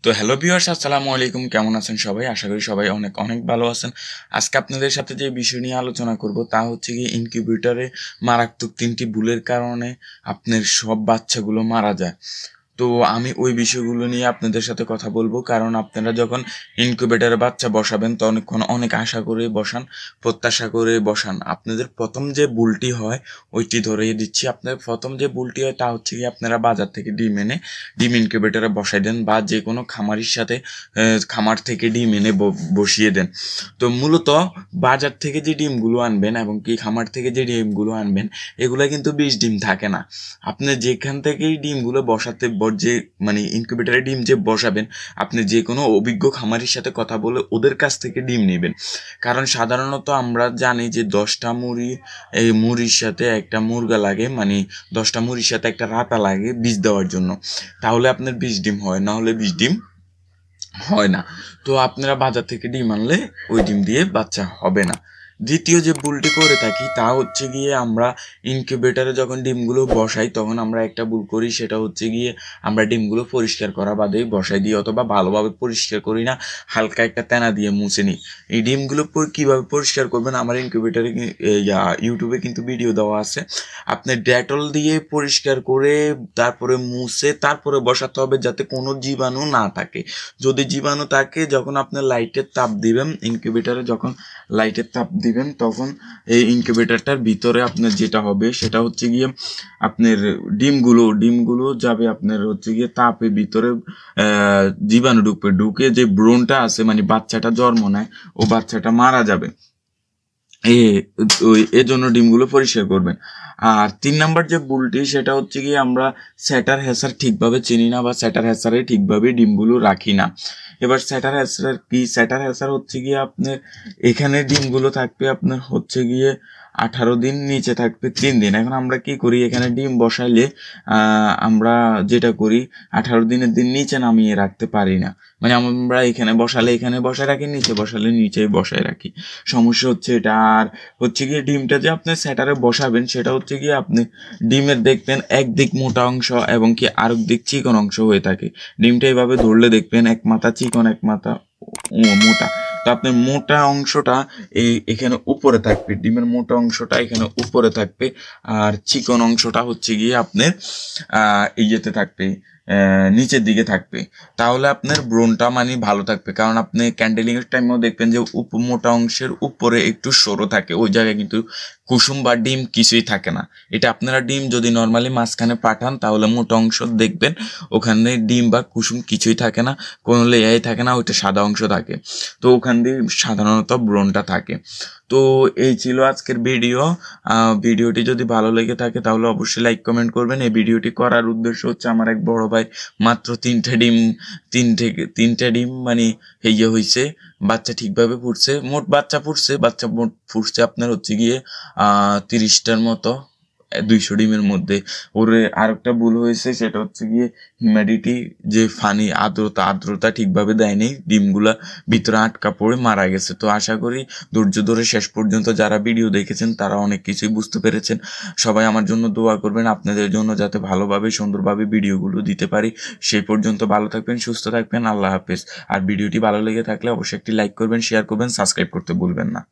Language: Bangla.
তো হ্যালো ভিউয়ার্স, আসসালামু আলাইকুম। কেমন আছেন সবাই? আশা করি সবাই অনেক অনেক ভালো আছেন। আজকে আপনাদের সাথে যে বিষয় নিয়ে আলোচনা করব তা হচ্ছে গিয়ে ইনকিউবেটরে মারাত্মক 3টি ভুলের কারণে আপনার সব বাচ্চাগুলো মারা যায়। তো আমি ওই বিষয়গুলো নিয়ে আপনাদের সাথে কথা বলবো, কারণ আপনারা যখন ইনকিউবেটরে বাচ্চা বসাবেন তখন অনেক আশা করে বসান, প্রত্যাশা করে বসান। আপনাদের প্রথম যে ভুলটি হয় ওইটি ধরিয়ে দিচ্ছি। আপনাদের প্রথম যে ভুলটি হয় তা হচ্ছে কি, আপনারা বাজার থেকে ডিম এনে ডিম ইনকিউবেটরে বসাই দেন বা যে কোনো খামারির সাথে খামার থেকে ডিম এনে বসিয়ে দেন। তো মূলত বাজার থেকে যে ডিমগুলো আনবেন এবং কি খামার থেকে যে ডিমগুলো আনবেন এগুলো কিন্তু 20 ডিম থাকে না। আপনি যেখান থেকেই ডিমগুলো বসাতে যে মানে ইনকিউবেটরে ডিম যে বসাবেন, আপনি যে কোনো অভিজ্ঞ খামারির সাথে কথা বলে ওদের কাছ থেকে ডিম নেবেন। কারণ সাধারণত আমরা জানি যে 10টা মুরগি, এই মুরগির সাথে একটা মুরগা লাগে, মানে 10টা মুরগির সাথে একটা রাতা লাগে বীজ দেওয়ার জন্য। তাহলে আপনার 20 ডিম হয়, না হলে 20 ডিম হয় না। তো আপনারা বাজার থেকে ডিম আনলে ওই ডিম দিয়ে বাচ্চা হবে না। দ্বিতীয় যে ভুলটি করে থাকি তা হচ্ছে গিয়ে, আমরা ইনকিউবেটরে যখন ডিমগুলো বসাই তখন আমরা একটা ভুল করি, সেটা হচ্ছে গিয়ে আমরা ডিমগুলো পরিষ্কার করা বাদেই বসাই দিই, অথবা ভালোভাবে পরিষ্কার করি না, হালকা একটা তেনা দিয়ে মুছে নিই। এই ডিমগুলো কীভাবে পরিষ্কার করবেন আমার ইনকিউবেটরে ইউটিউবে কিন্তু ভিডিও দেওয়া আছে। আপনি ডেটল দিয়ে পরিষ্কার করে তারপরে মুছে তারপরে বসাতে হবে, যাতে কোনো জীবাণু না থাকে। যদি জীবাণু থাকে, যখন আপনি লাইটের তাপ দিবেন ইনকিউবেটরে, যখন লাইটের তাপ দিবেন তখন এই ইনকিউবেটরটার ভিতরে আপনার যেটা হবে সেটা হচ্ছে গিয়ে আপনার ডিমগুলো যাবে আপনার হচ্ছে গিয়ে তাপের ভিতরে, জীবাণু ঢুকে যে ব্রণটা আছে, মানে বাচ্চাটা জন্ম নেয়, ও বাচ্চাটা মারা যাবে। এজন্য ডিমগুলো পরিষ্কার করবেন। আর 3 নাম্বার যে ভুলটি সেটা হচ্ছে কি, আমরা স্যাটার হ্যাচার ঠিকভাবে চিনি না বা স্যাটার হ্যাচারে ঠিকভাবে ডিমগুলো রাখি না। এবার স্যাটার হ্যাচার কি? স্যাটার হ্যাচার হচ্ছে গিয়ে আপনার এখানে ডিমগুলো থাকবে আপনার হচ্ছে গিয়ে 18 দিন, নিচে থাকবে 3 দিন। এখন আমরা কি করি, এখানে ডিম বসাইলে আমরা যেটা করি 18 দিনের দিন নিচে নামিয়ে রাখতে পারি না। মানে আমরা এখানে বসালে এখানে বসায় রাখি, নিচে বসালে নিচেই বসায় রাখি। সমস্যা হচ্ছে এটা। আর হচ্ছে গিয়ে ডিমটা যে আপনি স্যাটারে বসাবেন সেটা হচ্ছে গিয়ে আপনি ডিমের দেখবেন একদিক মোটা অংশ এবং কি আরেক দিক চিকন অংশ হয়ে থাকে। ডিমটা এইভাবে ধরলে দেখবেন এক মাথা চিকন এক মাথা মোটা। তো আপনার মোটা অংশটা এখানে উপরে থাকবে, ডিমের মোটা অংশটা এখানে উপরে থাকবে, আর চিকন অংশটা হচ্ছে গিয়ে আপনার ইয়েতে থাকবে, নিচের দিকে থাকবে। তাহলে আপনার ব্রণটা মানে ভালো থাকবে। কারণ আপনি ক্যান্ডেলিং এর টাইমেও দেখবেন যে মোটা অংশের উপরে একটু সরু থাকে, ওই জায়গায় কিন্তু কুসুম বা ডিম কিছুই থাকে না। এটা আপনারা ডিম যদি নর্মালি মাঝখানে পাঠান তাহলে মোটা অংশ দেখবেন ওখানে ডিম বা কুসুম কিছুই থাকে না, কোনো লেয়ারই থাকে না, ওইটা সাদা অংশ থাকে। তো ওখান দিয়ে সাধারণত ব্রণটা থাকে। তো এই ছিল আজকের ভিডিওটি যদি ভালো লেগে থাকে তাহলে অবশ্যই লাইক কমেন্ট করবেন। এই ভিডিওটি করার উদ্দেশ্য হচ্ছে, আমার এক বড় ভাই মাত্র 3টে ডিম মানে হয়েছে, বাচ্চা ঠিকভাবে ফুটছে, বাচ্চা মোট ফুটছে আপনার হচ্ছে গিয়ে 30টার মতো 200 ডিমের মধ্যে। ওর আর একটা ভুল হয়েছে, সেটা হচ্ছে গিয়ে হিউমিডিটি, যে আর্দ্রতা ঠিকভাবে দেয়নি, ডিমগুলা ভিতরে আটকা পড়ে মারা গেছে। তো আশা করি ধৈর্য ধরে শেষ পর্যন্ত যারা ভিডিও দেখেছেন তারা অনেক কিছুই বুঝতে পেরেছেন। সবাই আমার জন্য দোয়া করবেন, আপনাদের জন্য যাতে ভালোভাবে সুন্দরভাবে ভিডিওগুলো দিতে পারি। সেই পর্যন্ত ভালো থাকবেন, সুস্থ থাকবেন। আল্লাহ হাফেজ। আর ভিডিওটি ভালো লেগে থাকলে অবশ্যই একটি লাইক করবেন, শেয়ার করবেন, সাবস্ক্রাইব করতে ভুলবেন না।